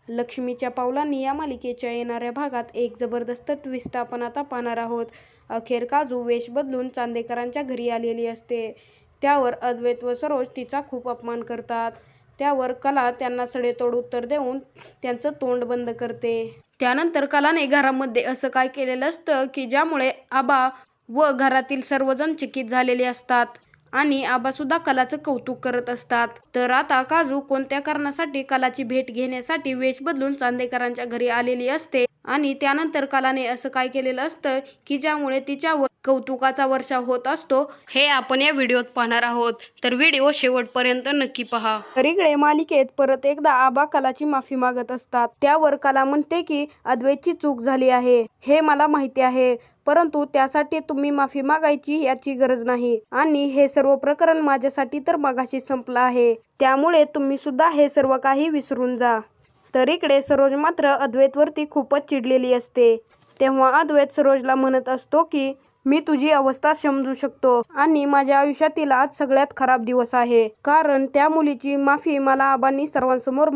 लक्ष्मीच्या पावलांनी या मालिकेच्या येणाऱ्या भागात एक जबरदस्त ट्विस्ट आपण आता पाहणार आहोत. अखेर काजू वेश बदलून चांदेकरांच्या घरी आलेली असते. त्यावर अद्वैत व सरोज तिचा खूप अपमान करतात. त्यावर कला त्यांना सडेतोड उत्तर देऊन त्यांचं तोंड बंद करते. त्यानंतर कलाने घरामध्ये असं काय केलेलं असतं की ज्यामुळे आबा व घरातील सर्वजण चकित झालेले असतात आणि आबासुद्धा कलाचं कौतुक करत असतात. तर आता काजू कोणत्या कारणासाठी कलाची भेट घेण्यासाठी वेश बदलून चांदेकरांच्या घरी आलेली असते आणि त्यानंतर कलाने असं काय केलेलं असतं की ज्यामुळे तिच्यावर कौतुकाचा वर्षाव होत असतो, हे आपण या व्हिडिओत पाहणार आहोत. तर व्हिडिओ शेवटपर्यंत नक्की पहा. तर इकडे मालिकेत परत एकदा आबा कलाची माफी मागत असतात. त्यावर कला म्हणते की अद्वैतची चूक झाली आहे, हे मला माहिती आहे, परंतु त्यासाठी तुम्ही माफी मागायची याची गरज नाही आणि हे सर्व प्रकरण माझ्यासाठी तर मगाशी संपलं आहे. त्यामुळे तुम्ही सुद्धा हे सर्व काही विसरून जा. तर इकडे सरोज मात्र अद्वैतवरती खूपच चिडलेली असते. तेव्हा अद्वैत सरोजला म्हणत असतो की मी तुझी अवस्था समजू शकतो आणि माझ्या आयुष्यातील आज सगळ्यात खराब दिवस आहे, कारण त्या मुलीची माफी मला आबांनी सर्वांसमोर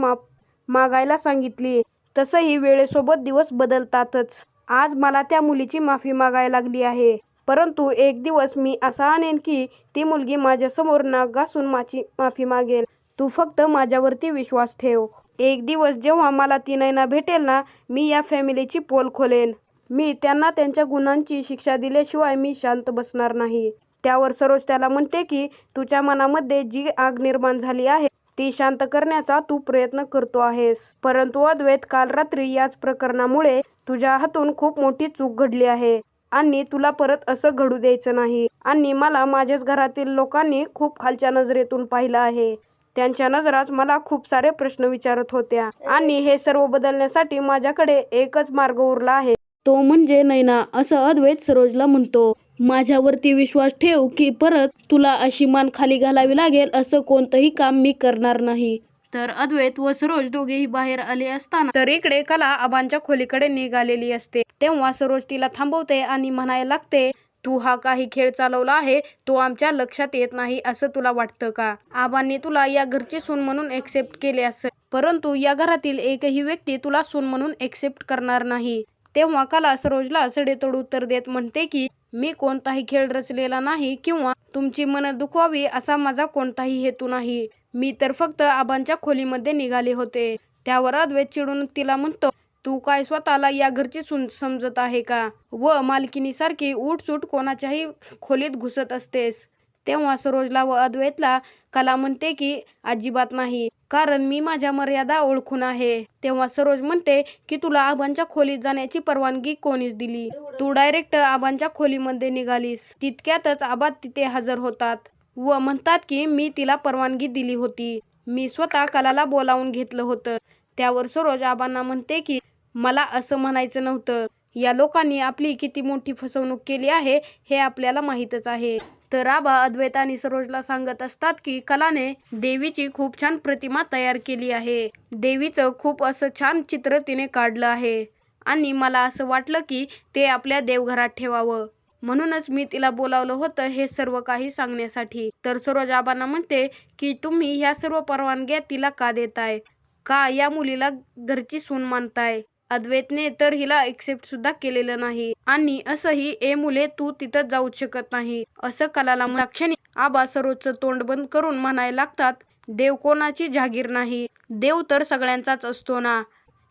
मागायला सांगितली. तसंही वेळेसोबत दिवस बदलतातच. आज मला त्या मुलीची माफी मागायला लागली आहे, परंतु एक दिवस मी असा आणेन की ती मुलगी माझ्यासमोर नाक घासून माझी माफी मागेल. तू फक्त माझ्यावरती विश्वास ठेव. एक दिवस जेव्हा मला ती नैना भेटेल ना, मी या फॅमिलीची पोल खोलेन. मी त्यांना त्यांच्या गुन्ह्यांची शिक्षा दिल्याशिवाय मी शांत बसणार नाही. त्यावर सरोज त्याला म्हणते की तुझ्या मनामध्ये जी आग निर्माण झाली आहे ती शांत करण्याचा तू प्रयत्न करतो आहेस, परंतु अद्वैत काल रात्री याच प्रकरणामुळे तुझ्या हातून खूप मोठी चूक घडली आहे आणि तुला परत असं घडू द्यायचं नाही. आणि मला माझ्याच घरातील लोकांनी खूप खालच्या नजरेतून पाहिलं आहे. त्यांच्या नजरात मला खूप सारे प्रश्न विचारत होत्या आणि हे सर्व बदलण्यासाठी माझ्याकडे एकच मार्ग उरला आहे, तो म्हणजे नैना, असं अद्वैत सरोजला म्हणतो. माझ्यावरती विश्वास ठेव की परत तुला अशी मान खाली घालावी लागेल असं कोणतंही काम मी करणार नाही. तर अद्वैत व सरोज दोघेही बाहेर आले असताना तर इकडे कला आबांच्या खोलीकडे निघालेली असते. तेव्हा सरोज तिला थांबवते आणि म्हणायला लागते, तू हा काही खेळ चालवला आहे तो आमच्या लक्षात येत नाही असं तुला वाटतं का? आबांनी तुला या घरची सून म्हणून एक्सेप्ट केले असेल, परंतु या घरातील एकही व्यक्ती तुला सून म्हणून एक्सेप्ट करणार नाही. तेव्हा कला सरोजला सडेतोड उत्तर देत म्हणते की मी कोणताही खेळ रचलेला नाही किंवा तुमची मनं दुखवावी असा माझा कोणताही हेतू नाही. मी तर फक्त आबांच्या खोलीमध्ये निघाले होते. त्यावर अद्वैत चिडून तिला म्हणतो, तू काय स्वतःला या घरची सून समजत आहे का व मालकिनीसारखी उठसूट कोणाच्याही खोलीत घुसत असतेस? तेव्हा सरोजला व अद्वैतला कला म्हणते की अजिबात नाही, कारण मी माझ्या मर्यादा ओळखून आहे. तेव्हा सरोज म्हणते की तुला आबांच्या खोलीत जाण्याची परवानगी कोणीच दिली? तू डायरेक्ट आबांच्या खोलीमध्ये निघालीस. तितक्यातच आबा तिथे हजर होतात व म्हणतात की मी तिला परवानगी दिली होती, मी स्वतः कलाला बोलावून घेतलं होतं. त्यावर सरोज आबांना म्हणते की मला असं म्हणायचं नव्हतं. या लोकांनी आपली किती मोठी फसवणूक केली आहे हे आपल्याला माहीतच आहे. तर आबा अद्वैत आणि सरोजला सांगत असतात की कलाने देवीची खूप छान प्रतिमा तयार केली आहे. देवीचं खूप असं छान चित्र तिने काढलं आहे आणि मला असं वाटलं की ते आपल्या देवघरात ठेवावं, म्हणूनच मी तिला बोलावलं होतं हे सर्व काही सांगण्यासाठी. तर सरोज आबांना म्हणते की तुम्ही ह्या सर्व परवानग्या तिला का देताय? का या मुलीला घरची सून मानताय? अद्वैतने तर हिला एक्सेप्ट सुद्धा केलेलं नाही आणि असंही ए मुले तू तिथं जाऊ शकत नाही असं कलाला क्षणी आबा सरोजचं तोंड बंद करून म्हणायला लागतात, देव कोणाची जहागीर नाही, देव तर सगळ्यांचाच असतो ना.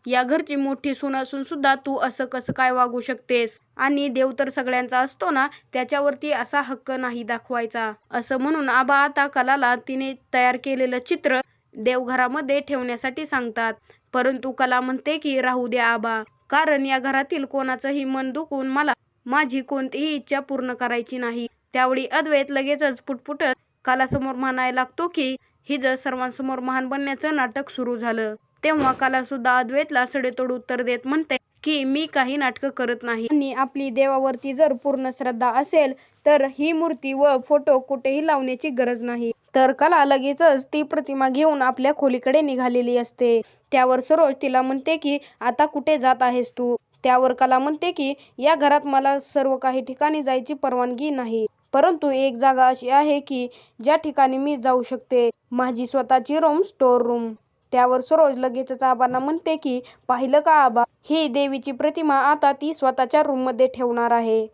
या घरची मोठी सून असून सुद्धा तू असं कसं काय वागू शकतेस? आणि देव तर सगळ्यांचा असतो ना, त्याच्यावरती असा हक्क नाही दाखवायचा. असं म्हणून आबा आता कलाला तिने तयार केलेलं चित्र देवघरामध्ये ठेवण्यासाठी सांगतात, परंतु कला म्हणते की राहू द्या आबा, कारण या घरातील कोणाचंही मन दुखवून मला माझी कोणतीही इच्छा पूर्ण करायची नाही. त्यावेळी अद्वैत लगेचच पुटपुटत कलासमोर म्हणायला लागतो की हिचं सर्वांसमोर महान बनण्याचं नाटक सुरू झालं. तेव्हा कला सुद्धा अद्वैतला सडेतोड उत्तर देत म्हणते की मी काही नाटकं करत नाही आणि आपली देवावरती जर पूर्ण श्रद्धा असेल तर ही मूर्ती व फोटो कुठेही लावण्याची गरज नाही. तर कला लगेचच ती प्रतिमा घेऊन आपल्या खोलीकडे निघालेली असते. त्यावर सरोज तिला म्हणते की आता कुठे जात आहेस तू? त्यावर कला म्हणते की या घरात मला सर्व काही ठिकाणी जायची परवानगी नाही, परंतु एक जागा अशी आहे की ज्या ठिकाणी मी जाऊ शकते, माझी स्वतःची रूम, स्टोर रूम. त्यावर सरोज लगेचच आबांना म्हणते की पाहिलं का आबा, ही देवीची प्रतिमा आता ती स्वतःच्या रूममध्ये ठेवणार आहे.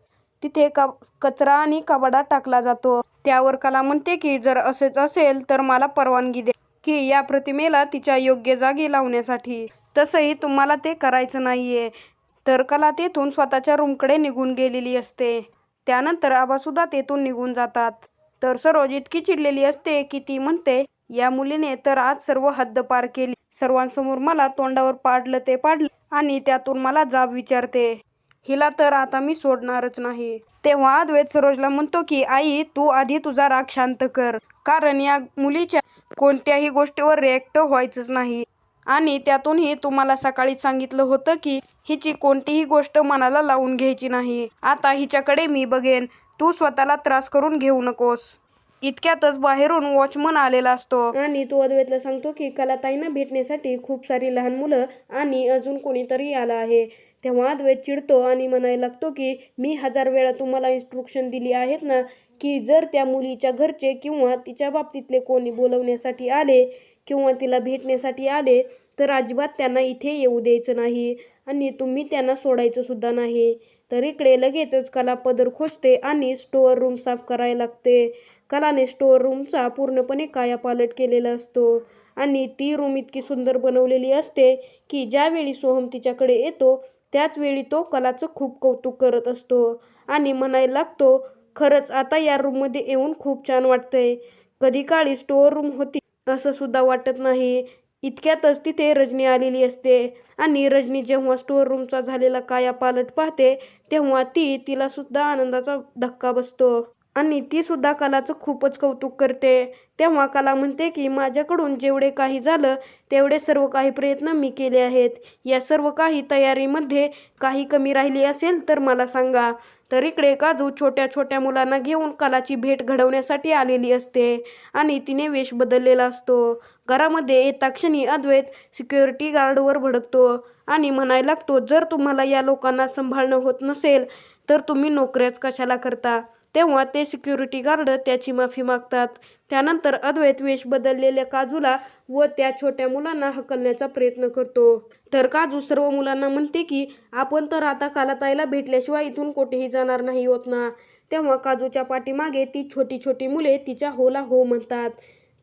तिथे कचरा आणि कबाडा टाकला जातो. त्यावर कला म्हणते की जर असेच असेल तर मला परवानगी द्या की या प्रतिमेला तिच्या योग्य जागी लावण्यासाठी. तसंही तुम्हाला ते करायचं नाहीये. तर कला तेथून स्वतःच्या रूमकडे निघून गेलेली असते. त्यानंतर आबासुद्धा तेथून निघून जातात. तर सरोज इतकी चिडलेली असते की ती म्हणते, या मुलीने तर आज सर्व हद्द पार केली. सर्वांसमोर मला तोंडावर पाडलं ते पाडलं आणि त्यातून मला जाब विचारते. हिला तर आता मी सोडणारच नाही. तेव्हा अद्वैत सरोजला म्हणतो की आई, तू आधी तुझा राग शांत कर, कारण या मुलीच्या कोणत्याही गोष्टीवर रिॲक्ट व्हायचंच नाही. आणि त्यातूनही तुम्हाला सकाळी सांगितलं होतं की हिची कोणतीही गोष्ट मनाला लावून घ्यायची नाही. आता हिच्याकडे मी बघेन, तू स्वतःला त्रास करून घेऊ नकोस. इतक्यातच बाहेरून वॉचमन आलेला असतो आणि तो अद्वैतला सांगतो की कलाताईंना भेटण्यासाठी खूप सारी लहान मुलं आणि अजून कोणीतरी आलं आहे. तेव्हा अद्वैत चिडतो आणि म्हणायला लागतो की मी 1000 वेळा तुम्हाला इन्स्ट्रक्शन दिली आहेत ना की जर त्या मुलीच्या घरचे किंवा तिच्या बाबतीतले कोणी बोलवण्यासाठी आले किंवा तिला भेटण्यासाठी आले तर अजिबात त्यांना इथे येऊ द्यायचं नाही आणि तुम्ही त्यांना सोडायचं सुद्धा नाही. तर इकडे लगेचच कला पदर खोचते आणि स्टोअर रूम साफ करायला लागते. कलाने स्टोअर रूमचा पूर्णपणे कायापालट केलेला असतो आणि ती रूम इतकी सुंदर बनवलेली असते की ज्यावेळी सोहम तिच्याकडे येतो त्याच वेळी तो कलाचं खूप कौतुक करत असतो आणि म्हणायला लागतो, खरंच आता या रूममध्ये येऊन खूप छान वाटतंय. कधी काळी स्टोअर रूम होती असं सुद्धा वाटत नाही. इतक्यातच तिथे रजनी आलेली असते आणि रजनी जेव्हा स्टोअर रूमचा झालेला कायापालट पाहते तेव्हा तिला सुद्धा आनंदाचा धक्का बसतो आणि ती सुद्धा कलाचं खूपच कौतुक करते. तेव्हा कला म्हणते की माझ्याकडून जेवढे काही झालं तेवढे सर्व काही प्रयत्न मी केले आहेत. या सर्व काही तयारीमध्ये काही कमी राहिली असेल तर मला सांगा. तर इकडे काजू छोट्या छोट्या मुलांना घेऊन कलाची भेट घडवण्यासाठी आलेली असते आणि तिने वेश बदललेला असतो. घरामध्ये येता क्षणी अद्वैत सिक्युरिटी गार्डवर भडकतो आणि म्हणायला लागतो, जर तुम्हाला या लोकांना सांभाळणं होत नसेल तर तुम्ही नोकऱ्याच कशाला करता. तेव्हा ते सिक्युरिटी गार्ड त्याची माफी मागतात. त्यानंतर अद्वैत वेश बदललेल्या काजूला व त्या छोट्या मुलांना हकलण्याचा प्रयत्न करतो. तर काजू सर्व मुलांना म्हणते की आपण तर आता कलाताईला भेटल्याशिवाय इथून कुठेही जाणार नाही होत ना. तेव्हा काजूच्या पाठीमागे ती छोटी छोटी मुले तिच्या होला हो म्हणतात.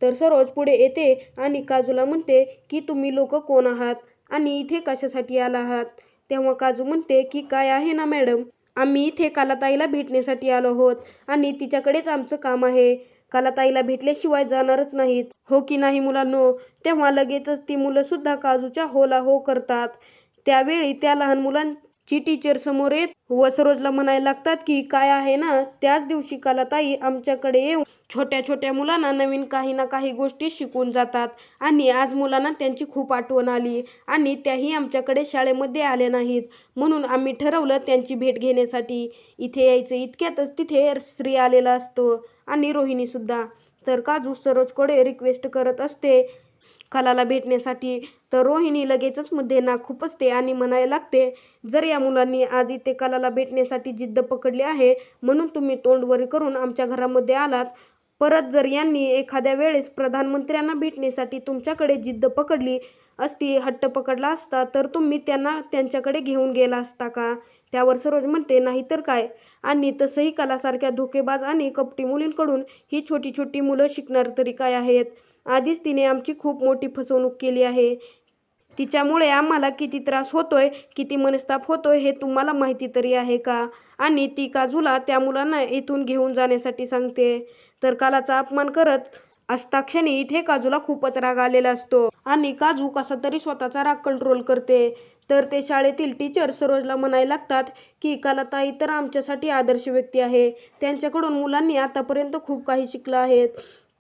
तर सरोज पुढे येते आणि काजूला म्हणते की तुम्ही लोक कोण आहात आणि इथे कशासाठी आला आहात. तेव्हा काजू म्हणते की काय आहे ना मॅडम, आम्ही इथे कलाताईला भेटण्यासाठी आलो आहोत आणि तिच्याकडेच आमचं काम आहे. कलाताईला भेटल्याशिवाय जाणारच नाहीत, हो की नाही मुलांनो. तेव्हा लगेचच ती मुलं सुद्धा काजूच्या होला हो करतात. त्यावेळी त्या लहान मुलांची टीचर समोर येत व सरोजला म्हणायला लागतात की काय आहे ना, त्याच दिवशी कलाताई आमच्याकडे येऊन छोट्या छोट्या मुलांना नवीन काही ना काही गोष्टी शिकवून जातात आणि आज मुलांना त्यांची खूप आठवण आली आणि त्याही आमच्याकडे शाळेमध्ये आल्या नाहीत, म्हणून आम्ही ठरवलं त्यांची भेट घेण्यासाठी इथे यायचं. इतक्यातच तिथे श्री आलेला असतो आणि रोहिणी सुद्धा. तर काजू सरोजकडे रिक्वेस्ट करत असते कलाला भेटण्यासाठी. तर रोहिणी लगेचच मध्ये ना खुपसते आणि म्हणायला लागते, जर या मुलांनी आज इथे कलाला भेटण्यासाठी जिद्द पकडली आहे म्हणून तुम्ही तोंडवर करून आमच्या घरामध्ये आलात, परत जर यांनी एखाद्या वेळेस प्रधानमंत्र्यांना भेटण्यासाठी तुमच्याकडे जिद्द पकडली असती, हट्ट पकडला असता, तर तुम्ही त्यांना त्यांच्याकडे घेऊन गेला असता का. त्यावर सरोज म्हणते नाही तर काय, आणि तसंही कलासारख्या धोकेबाज आणि कपटी मुलींकडून ही छोटी छोटी मुलं शिकणार तरी काय आहेत. आधीच तिने आमची खूप मोठी फसवणूक केली आहे. तिच्यामुळे आम्हाला किती त्रास होतोय, किती मनस्ताप होतोय हे तुम्हाला माहिती तरी आहे का. आणि ती काजूला त्या मुलांना इथून घेऊन जाण्यासाठी सांगते. तर कलाचा अपमान करत असताक्षणी इथे काजूला खूपच राग आलेला असतो आणि काजू कसा तरी स्वतःचा राग कंट्रोल करते. तर ते शाळेतील टीचर सरोजला म्हणायला लागतात की कलाताई तर आमच्यासाठी आदर्श व्यक्ती आहे, त्यांच्याकडून मुलांनी आतापर्यंत खूप काही शिकलं आहेत.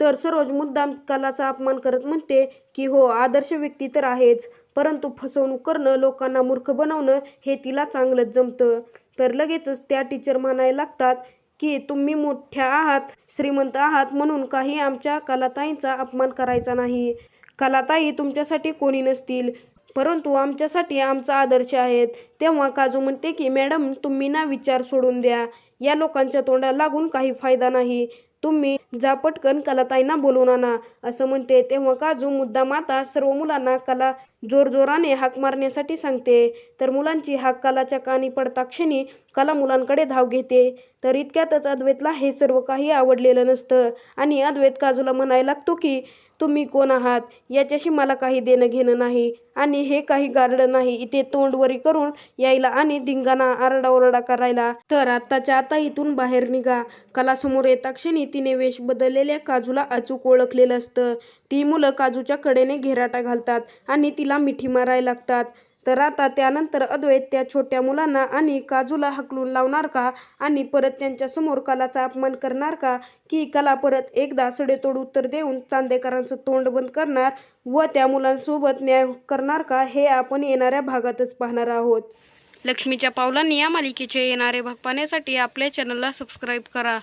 तर सरोज मुद्दाम कलाचा अपमान करत म्हणते की हो, आदर्श व्यक्ती तर आहेच, परंतु फसवणूक करणं, लोकांना मूर्ख बनवणं हे तिला चांगलंच जमतं. तर लगेचच त्या टीचर म्हणायला लागतात की तुम्ही मोठ्या आहात, श्रीमंत आहात, म्हणून काही आमच्या कलाताईंचा अपमान करायचा नाही. कलाताई तुमच्यासाठी कोणी नसतील, परंतु आमच्यासाठी आमचा आदर्श आहेत. तेव्हा काजू म्हणते की मॅडम तुम्ही ना विचार सोडून द्या, या लोकांच्या तोंडाला लागून काही फायदा नाही. तुम्ही जा पटकन कलाताईंना बोलवून आणा असं म्हणते. तेव्हा काजू मुद्दाम आता सर्व मुलांना कला जोरजोराने हाक मारण्यासाठी सांगते. तर मुलांची हाक कलाच्या कानी पडता क्षणी कला मुलांकडे धाव घेते. तर इतक्यातच अद्वैतला हे सर्व काही आवडलेलं नसतं आणि अद्वैत काजूला म्हणायला लागतो की तुम्ही कोण आहात याच्याशी मला काही देणं घेणं नाही आणि हे काही गार्डन नाही इथे तोंडवरी करून यायला आणि धिंगाणा आरडाओरडा करायला. तर आत्ताच्या आता इथून बाहेर निघा. कलासमोर येता क्षणी तिने वेश बदललेल्या काजूला अचूक ओळखलेलं असतं. ती मुलं काजूच्या कडेने घेराटा घालतात आणि तिला मिठी मारायला लागतात. तर आता त्यानंतर अद्वैत त्या छोट्या मुलांना आणि काजूला हकलून लावणार का आणि परत त्यांच्यासमोर कलाचा अपमान करणार का, की कला परत एकदा सडेतोड उत्तर देऊन चांदेकरांचं तोंड बंद करणार व त्या मुलांसोबत न्याय करणार का, हे आपण येणाऱ्या भागातच पाहणार आहोत. लक्ष्मीच्या पावलांनी या मालिकेचे येणारे भाग पाहण्यासाठी आपल्या चॅनलला सबस्क्राईब करा.